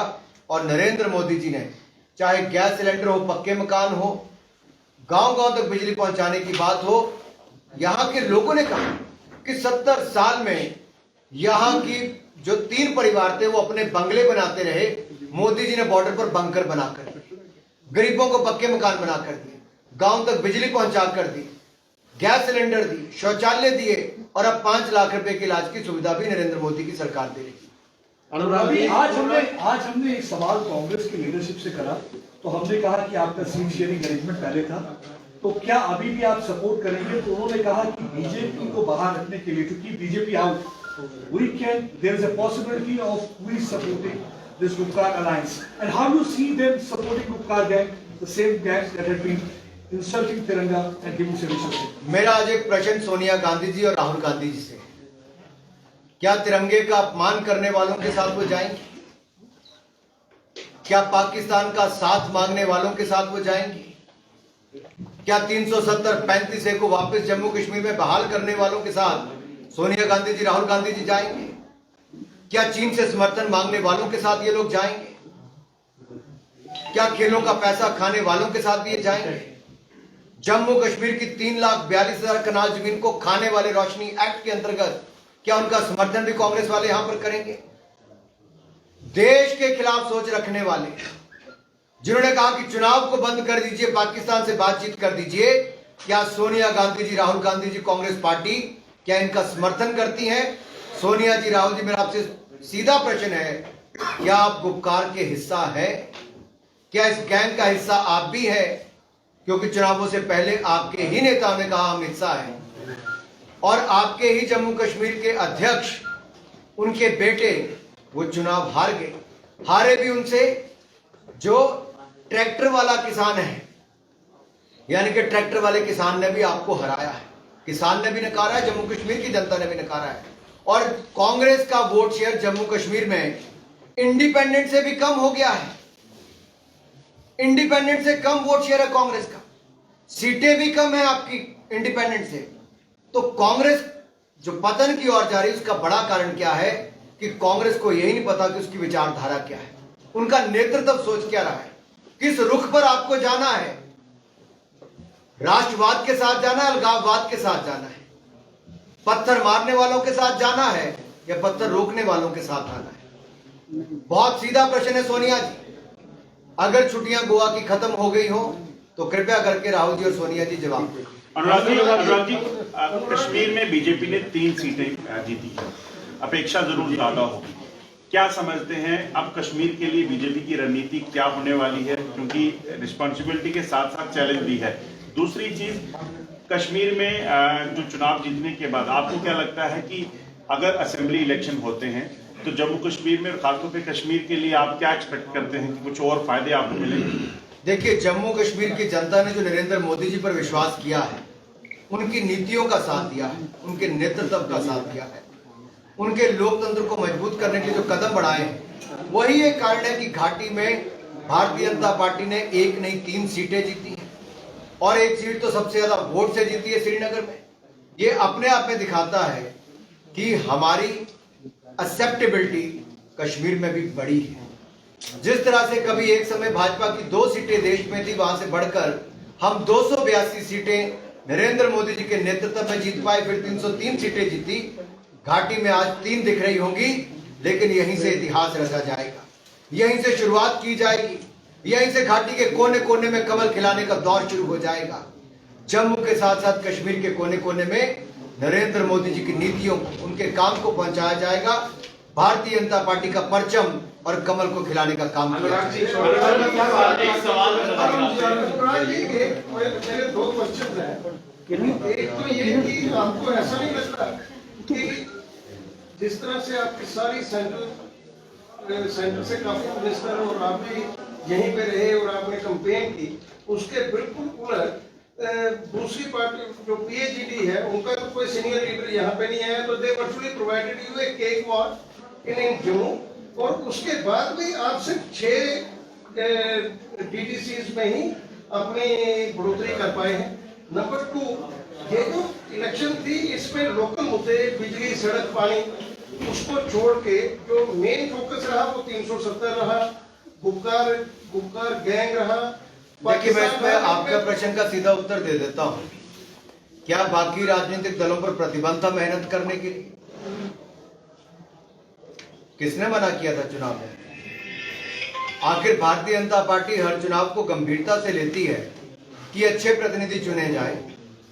और नरेंद्र मोदी जी ने, चाहे गैस सिलेंडर हो, पक्के मकान हो, गांव-गांव तक बिजली पहुंचाने की बात हो, यहां के लोगों ने कहा कि 70 साल में यहां की जो 3 परिवार थे वो अपने बंगले बनाते रहे, मोदी जी ने बॉर्डर पर बंकर बनाकर, गरीबों को पक्के मकान बनाकर दिए, गांव तक बिजली पहुंचा कर दी, गैस सिलेंडर दी, शौचालय दिए, और अब 5 लाख रुपए के इलाज की सुविधा भी नरेंद्र मोदी की सरकार दे रही है। अभी आज हमने एक सवाल कांग्रेस की लीडरशिप से करा, तो हमने कहा कि आपका सीट शेयरिंग अरेंजमेंट पहले था, तो क्या अभी भी आप सपोर्ट करेंगे? तो उन्होंने कहा कि बीजेपी को बाहर रखने के लिए, क्योंकि BJP out, there is a possibility of we supporting this Gupkar alliance. And how do you see them supporting Gupkar gang, the same gangs that had been insulting Tiranga and giving sedition? मेरा आज एक प्रश्न सोनिया गांधी जी और राहुल गांधी जी से, क्या तिरंगे का अपमान करने वालों के साथ वो जाएंगे? क्या पाकिस्तान का साथ मांगने वालों के साथ वो जाएंगे? क्या 370-35 को वापस जम्मू कश्मीर में बहाल करने वालों के साथ सोनिया गांधी जी, राहुल गांधी जी जाएंगे? क्या चीन से समर्थन मांगने वालों के साथ ये लोग जाएंगे? क्या खेलों का पैसा खाने वालों के साथ भी ये जाएंगे? जम्मू कश्मीर की 3,42,000 कनाल जमीन को खाने वाले रोशनी एक्ट के अंतर्गत क्या उनका समर्थन भी कांग्रेस वाले यहां पर करेंगे? देश के खिलाफ सोच रखने वाले जिन्होंने कहा कि चुनाव को बंद कर दीजिए, पाकिस्तान से बातचीत कर दीजिए, क्या सोनिया गांधी जी, राहुल गांधी जी, कांग्रेस पार्टी क्या इनका समर्थन करती हैं? सोनिया जी, राहुल जी, मेरा आपसे सीधा प्रश्न है, क्या आप गुपकार के हिस्सा है? क्या इस गैंग का हिस्सा आप भी है? क्योंकि चुनावों से पहले आपके ही नेताओं ने कहा हम हिस्सा है, और आपके ही जम्मू कश्मीर के अध्यक्ष, उनके बेटे वो चुनाव हार गए। हारे भी उनसे जो ट्रैक्टर वाला किसान है, यानी कि ट्रैक्टर वाले किसान ने भी आपको हराया है, किसान ने भी नकारा है, जम्मू कश्मीर की जनता ने भी नकारा है। और कांग्रेस का वोट शेयर जम्मू कश्मीर में इंडिपेंडेंट से भी कम हो गया है। इंडिपेंडेंट से कम वोट शेयर है कांग्रेस का, सीटें भी कम है आपकी इंडिपेंडेंट से। तो कांग्रेस जो पतन की ओर जा रही है, उसका बड़ा कारण क्या है कि कांग्रेस को यही नहीं पता कि उसकी विचारधारा क्या है, उनका नेतृत्व सोच क्या रहा है, किस रुख पर आपको जाना है। राष्ट्रवाद के साथ जाना है, अलगाववाद के साथ जाना है, पत्थर मारने वालों के साथ जाना है या पत्थर रोकने वालों के साथ आना है? बहुत सीधा प्रश्न है सोनिया जी। अगर छुट्टियां गोवा की खत्म हो गई हो तो कृपया करके राहुल जी और सोनिया जी जवाब दें। अनुराग जी, कश्मीर में बीजेपी ने 3 सीटें जीती है, अपेक्षा जरूर ज्यादा होगी। क्या समझते हैं अब कश्मीर के लिए बीजेपी की रणनीति क्या होने वाली है, क्योंकि रिस्पॉन्सिबिलिटी के साथ साथ चैलेंज भी है? दूसरी चीज, कश्मीर में जो चुनाव जीतने के बाद आपको क्या लगता है कि अगर असेंबली इलेक्शन होते हैं तो जम्मू कश्मीर में और खासतौर पे कश्मीर के लिए आप क्या एक्सपेक्ट करते हैं कि कुछ और फायदे आपको मिलेंगे? देखिए, जम्मू कश्मीर की जनता ने जो नरेंद्र मोदी जी पर विश्वास किया है, उनकी नीतियों का साथ दिया है, उनके नेतृत्व का साथ दिया है, उनके लोकतंत्र को मजबूत करने के जो कदम बढ़ाए हैं, वही एक कारण है कि घाटी में भारतीय जनता पार्टी ने 1 नहीं 3 सीटें जीती हैं, और 1 सीट तो सबसे ज्यादा वोट से जीती है श्रीनगर में। ये अपने आप में दिखाता है कि हमारी एक्सेप्टेबिलिटी कश्मीर में भी बड़ी है। जिस तरह से कभी एक समय भाजपा की 2 सीटें देश में थी, वहां से बढ़कर हम 282 सीटें नरेंद्र मोदी जी के नेतृत्व में जीत पाए, फिर 303 सीटें जीती। घाटी में आज 3 दिख रही होंगी, लेकिन यहीं से इतिहास रचा जाएगा, यहीं से शुरुआत की जाएगी, यहीं से घाटी के कोने कोने में कमल खिलाने का दौर शुरू हो जाएगा। जम्मू के साथ साथ कश्मीर के कोने कोने में नरेंद्र मोदी जी की नीतियों को, उनके काम को पहुंचाया जाएगा। भारतीय जनता पार्टी का परचम और कमल को खिलाने का काम किया जाएगा। मेरे 2 क्वेश्चन हैं। एक तो ये कि आपको ऐसा नहीं लगता कि जिस तरह से आपकी सारी सेंटर से काफी मिनिस्टर और आप भी यहीं पे रहे और आपने कैंपेन की, उसके बिल्कुल उलट दूसरी पार्टी जो पीएचडी है, उनका तो कोई सीनियर लीडर यहाँ पे नहीं है, तो they virtually provided you a cakewalk in Jammu, और उसके बाद भी आप सिर्फ 6 डीटीसीज में ही अपनी बढ़ोतरी कर पाए हैं। नंबर 2, ये जो इलेक्शन थी, इसमें लोकल मुद्दे, बिजली, सड़क, पानी, उसको छोड़ के जो मेन फोकस रहा वो 370 रहा, गुपकार गैंग रहा। देखिए, मैं इसमें आपका प्रश्न का सीधा उत्तर दे देता हूं। क्या बाकी राजनीतिक दलों पर प्रतिबंध था मेहनत करने के लिए? किसने मना किया था चुनाव में? आखिर भारतीय जनता पार्टी हर चुनाव को गंभीरता से लेती है कि अच्छे प्रतिनिधि चुने जाएं,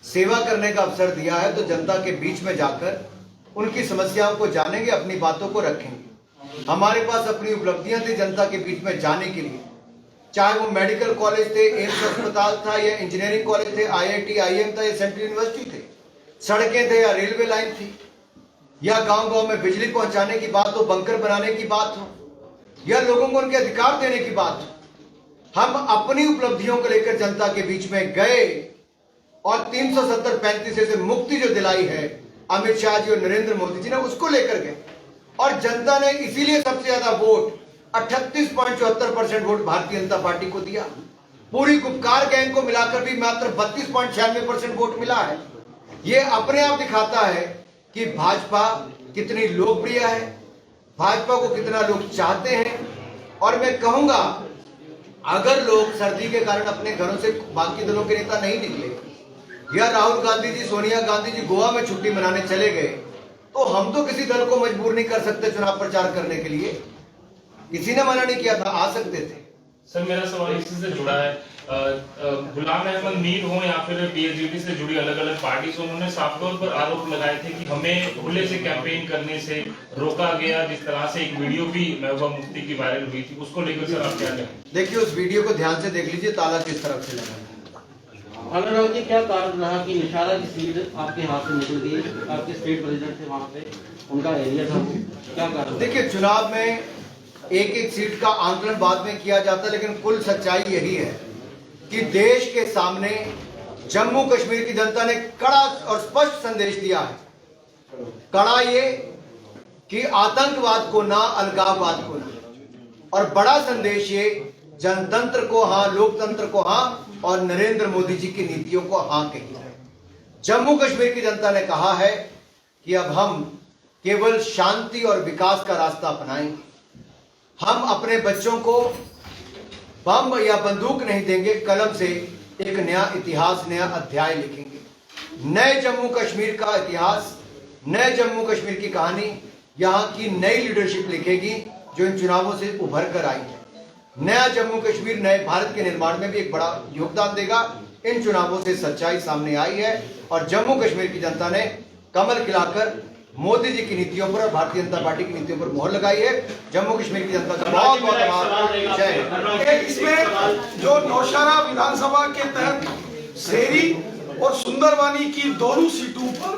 सेवा करने का अवसर दिया है, तो जनता के बीच में जाकर उनकी समस्याओं को जानेंगे, अपनी बातों को रखेंगे। हमारे पास अपनी उपलब्धियां थी जनता के बीच में जाने के लिए, चाहे वो मेडिकल कॉलेज थे, एम्स अस्पताल था, या इंजीनियरिंग कॉलेज थे, IIT, IIM था, या सेंट्रल यूनिवर्सिटी थे, सड़कें थे या रेलवे लाइन थी, या गांव-गांव में बिजली पहुंचाने की बात हो, बंकर बनाने की बात हो, या लोगों को उनके अधिकार देने की बात हो। हम अपनी उपलब्धियों को लेकर जनता के बीच में गए और 370-35 से मुक्ति जो दिलाई है अमित शाह जी और नरेंद्र मोदी जी ने, उसको लेकर गए। और जनता ने इसीलिए सबसे ज्यादा vote 38.74% vote Bharatiya Janata party को दिया। पूरी गुपकार गैंग को मिलाकर भी मात्र 32.96% वोट मिला है। ये अपने आप दिखाता है कि भाजपा कितनी लोकप्रिय है, भाजपा को कितना लोग चाहते हैं। और मैं कहूंगा, अगर लोग सर्दी के कारण अपने घरों से बाकी दलों के नेता नहीं निकले, या राहुल गांधी जी, सोनिया गांधी जी गोवा में छुट्टी मनाने चले गए, तो हम तो किसी दल को मजबूर नहीं कर सकते चुनाव प्रचार करने के लिए। किसी ने मना नहीं किया था, आ सकते थे। सर, मेरा सवाल इसी से जुड़ा है। गुलाम अहमद मीर हो या फिर बीजेपी से जुड़ी अलग अलग पार्टी से, उन्होंने साफ तौर पर आरोप लगाए थे कि हमें खुले से कैंपेन करने से रोका गया। जिस तरह से एक वीडियो भी महबूबा मुफ्ती की वायरल हुई थी, उसको लेकर सर आप क्या कहें? देखिए, उस वीडियो को ध्यान से देख लीजिए, ताला किस तरफ से लगा है। अनुराग जी, क्या कारण रहा कि निशारा की सीट आपके हाथ से निकल गई? आपके स्टेट प्रेसिडेंट थे वहां पे, उनका एरिया था, क्या कारण? देखिए, चुनाव में एक एक सीट का आंकलन बाद में किया जाता है, लेकिन कुल सच्चाई यही है कि देश के सामने जम्मू कश्मीर की जनता ने कड़ा और स्पष्ट संदेश दिया है। कड़ा ये कि आतंकवाद को ना, अलगाववाद को ना, और बड़ा संदेश ये जनतंत्र को हाँ, लोकतंत्र को हाँ, और नरेंद्र मोदी जी की नीतियों को हाँ कही है। जम्मू कश्मीर की जनता ने कहा है कि अब हम केवल शांति और विकास का रास्ता अपनाएंगे। हम अपने बच्चों को बम या बंदूक नहीं देंगे, कलम से एक नया इतिहास, नया अध्याय लिखेंगे। नए जम्मू कश्मीर का इतिहास, नए जम्मू कश्मीर की कहानी यहाँ की नई लीडरशिप लिखेगी, जो इन चुनावों से उभर कर आई है। नया जम्मू कश्मीर नए भारत के निर्माण में भी एक बड़ा योगदान देगा। इन चुनावों से सच्चाई सामने आई है और जम्मू कश्मीर की जनता ने कमल खिलाकर मोदी जी की नीतियों पर और भारतीय जनता पार्टी की नीतियों पर मोहर लगाई है। जम्मू कश्मीर की जनता का बहुत बहुत आभार। इसमें जो नौशहरा विधानसभा के तहत सेरी और सुंदरवानी की दोनों सीटों पर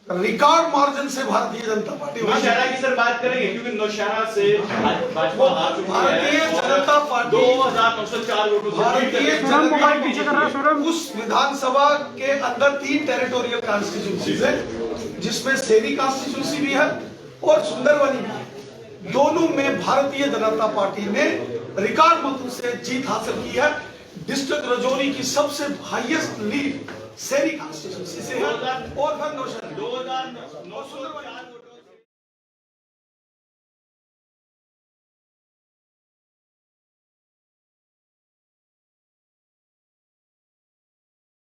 रिकॉर्ड मार्जिन से भारतीय जनता पार्टी नौशहरा की सर बात करेंगे, क्योंकि नौशहरा से भाजपा हार चुकी है। भारतीय जनता पार्टी 2904 वोटों से भारतीय जनता पार्टी उस विधानसभा के अंदर 3 टेरिटोरियल कॉन्स्टिट्यूंसीज है, जिसमें सेरी कॉन्स्टिट्यूंसी भी है और सुंदरवानी भी है। दोनों में भारतीय जनता पार्टी ने रिकॉर्ड मतों से जीत हासिल की है। डिस्ट्रिक्ट रजौरी की सबसे हाईएस्ट लीड सेरी कॉन्स्टिट्यूंसी से है और 2009